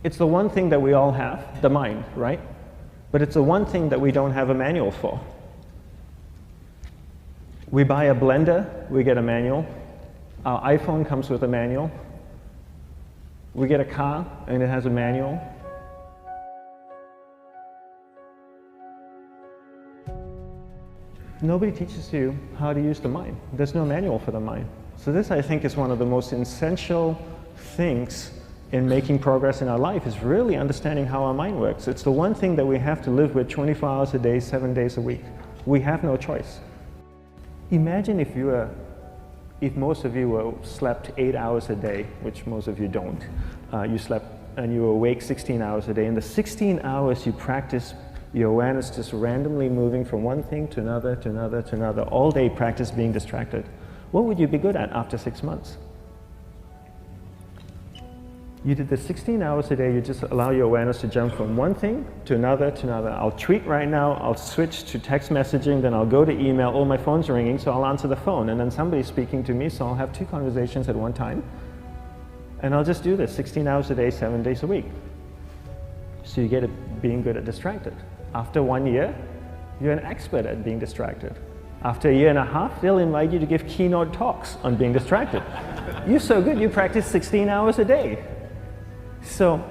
It's the one thing that we all have, the mind, right? But it's the one thing that we don't have a manual for. We buy a blender, we get a manual. Our iPhone comes with a manual. We get a car and it has a manual. Nobody teaches you how to use the mind. There's no manual for the mind. So this, I think, is one of the most essential things in making progress in our life, is really understanding how our mind works. It's the one thing that we have to live with 24 hours a day, 7 days a week. We have no choice. Imagine if most of you slept 8 hours a day, which most of you don't. You slept and you were awake 16 hours a day. In the 16 hours you practice your awareness just randomly moving from one thing to another, to another, to another, all day practice being distracted. What would you be good at after 6 months? You did the 16 hours a day, you just allow your awareness to jump from one thing to another, to another. I'll tweet right now, I'll switch to text messaging, then I'll go to email, oh, my phone's ringing, so I'll answer the phone, and then somebody's speaking to me, so I'll have 2 conversations at one time. And I'll just do this 16 hours a day, 7 days a week. So you get it being good at distracted. After 1 year, you're an expert at being distracted. After a year and a half, they'll invite you to give keynote talks on being distracted. You're so good, you practice 16 hours a day. So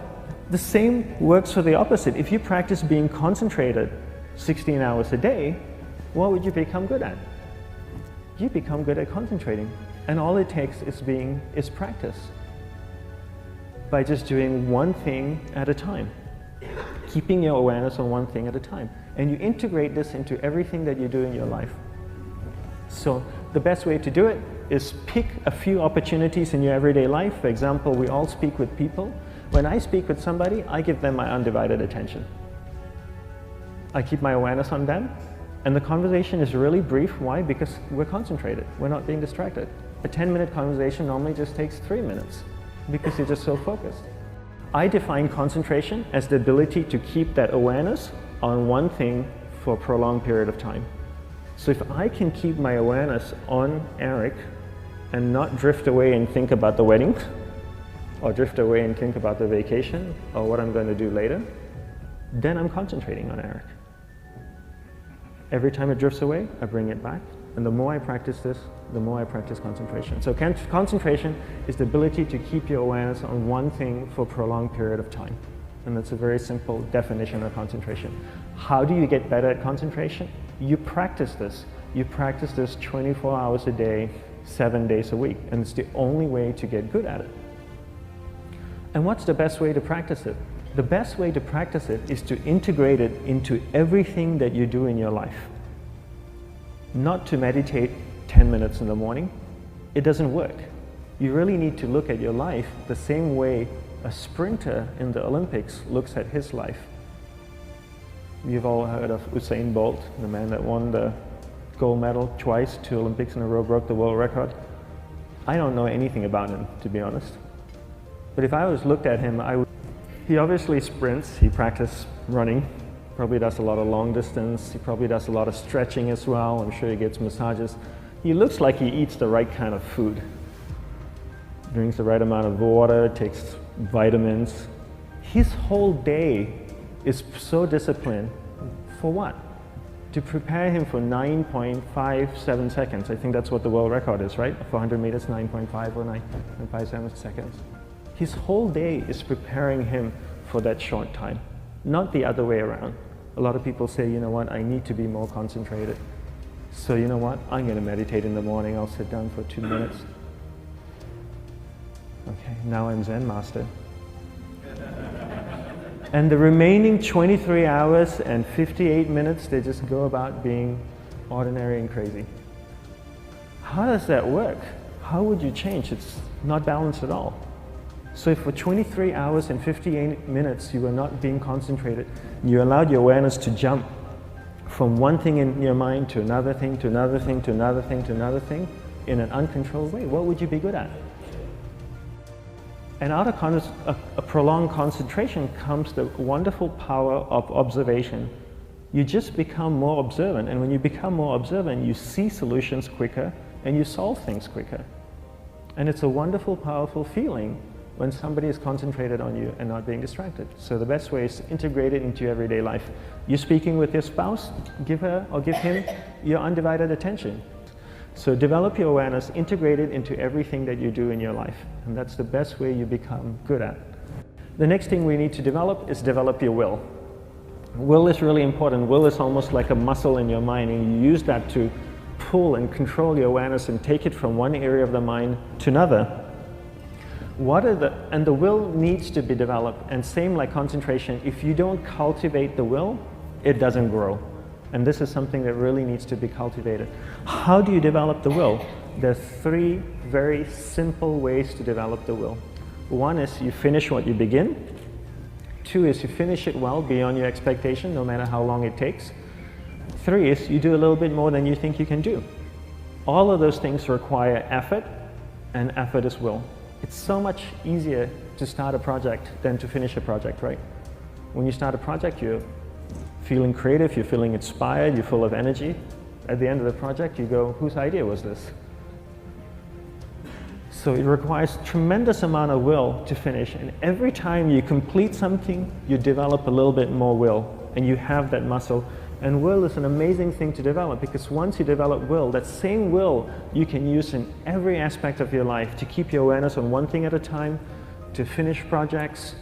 the same works for the opposite. If you practice being concentrated 16 hours a day, what would you become good at? You become good at concentrating. And all it takes is practice. By just doing one thing at a time. Keeping your awareness on one thing at a time. And you integrate this into everything that you do in your life. So the best way to do it is pick a few opportunities in your everyday life. For example, we all speak with people. When I speak with somebody, I give them my undivided attention. I keep my awareness on them, and the conversation is really brief. Why? Because we're concentrated. We're not being distracted. A 10-minute conversation normally just takes 3 minutes because you're just so focused. I define concentration as the ability to keep that awareness on one thing for a prolonged period of time. So if I can keep my awareness on Eric and not drift away and think about the wedding, or drift away and think about the vacation, or what I'm going to do later, then I'm concentrating on Eric. Every time it drifts away, I bring it back. And the more I practice this, the more I practice concentration. So concentration is the ability to keep your awareness on one thing for a prolonged period of time. And that's a very simple definition of concentration. How do you get better at concentration? You practice this. You practice this 24 hours a day, 7 days a week. And it's the only way to get good at it. And what's the best way to practice it? The best way to practice it is to integrate it into everything that you do in your life. Not to meditate 10 minutes in the morning. It doesn't work. You really need to look at your life the same way a sprinter in the Olympics looks at his life. You've all heard of Usain Bolt, the man that won the gold medal twice, 2 Olympics in a row, broke the world record. I don't know anything about him, to be honest. But if I was looked at him, he obviously sprints, he practices running, probably does a lot of long distance, he probably does a lot of stretching as well, I'm sure he gets massages. He looks like he eats the right kind of food. Drinks the right amount of water, takes vitamins. His whole day is so disciplined. For what? To prepare him for 9.57 seconds. I think that's what the world record is, right? For 100 meters, 9.5 or 9.57 seconds. His whole day is preparing him for that short time, not the other way around. A lot of people say, you know what, I need to be more concentrated. So you know what, I'm going to meditate in the morning, I'll sit down for 2 minutes. Okay, now I'm Zen master. And the remaining 23 hours and 58 minutes, they just go about being ordinary and crazy. How does that work? How would you change? It's not balanced at all. So if for 23 hours and 58 minutes you were not being concentrated, you allowed your awareness to jump from one thing in your mind to another thing, to another thing, to another thing, to another thing, in an uncontrolled way, what would you be good at? And out of a prolonged concentration comes the wonderful power of observation. You just become more observant, and when you become more observant, you see solutions quicker and you solve things quicker. And it's a wonderful, powerful feeling when somebody is concentrated on you and not being distracted. So the best way is to integrate it into your everyday life. You're speaking with your spouse, give her or give him your undivided attention. So develop your awareness, integrate it into everything that you do in your life. And that's the best way you become good at. The next thing we need to develop is develop your will. Will is really important. Will is almost like a muscle in your mind, and you use that to pull and control your awareness and take it from one area of the mind to another. And the will needs to be developed, and same like concentration, if you don't cultivate the will, it doesn't grow. And this is something that really needs to be cultivated. How do you develop the will? There's 3 very simple ways to develop the will. 1 is you finish what you begin. 2 is you finish it well beyond your expectation, no matter how long it takes. 3 is you do a little bit more than you think you can do. All of those things require effort, and effort is will. It's so much easier to start a project than to finish a project, right? When you start a project, you're feeling creative, you're feeling inspired, you're full of energy. At the end of the project, you go, whose idea was this? So it requires tremendous amount of will to finish, and every time you complete something, you develop a little bit more will, and you have that muscle. And will is an amazing thing to develop, because once you develop will, that same will you can use in every aspect of your life to keep your awareness on one thing at a time, to finish projects,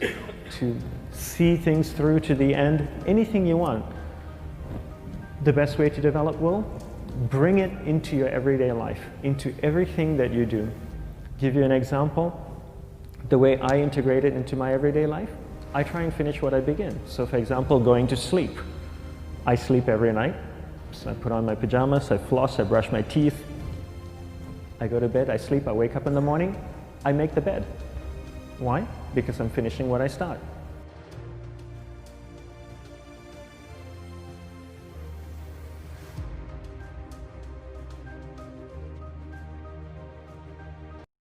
to see things through to the end, anything you want. The best way to develop will? Bring it into your everyday life, into everything that you do. Give you an example, the way I integrate it into my everyday life, I try and finish what I begin. So for example, going to sleep. I sleep every night, so I put on my pajamas, I floss, I brush my teeth, I go to bed, I sleep, I wake up in the morning, I make the bed. Why? Because I'm finishing what I start.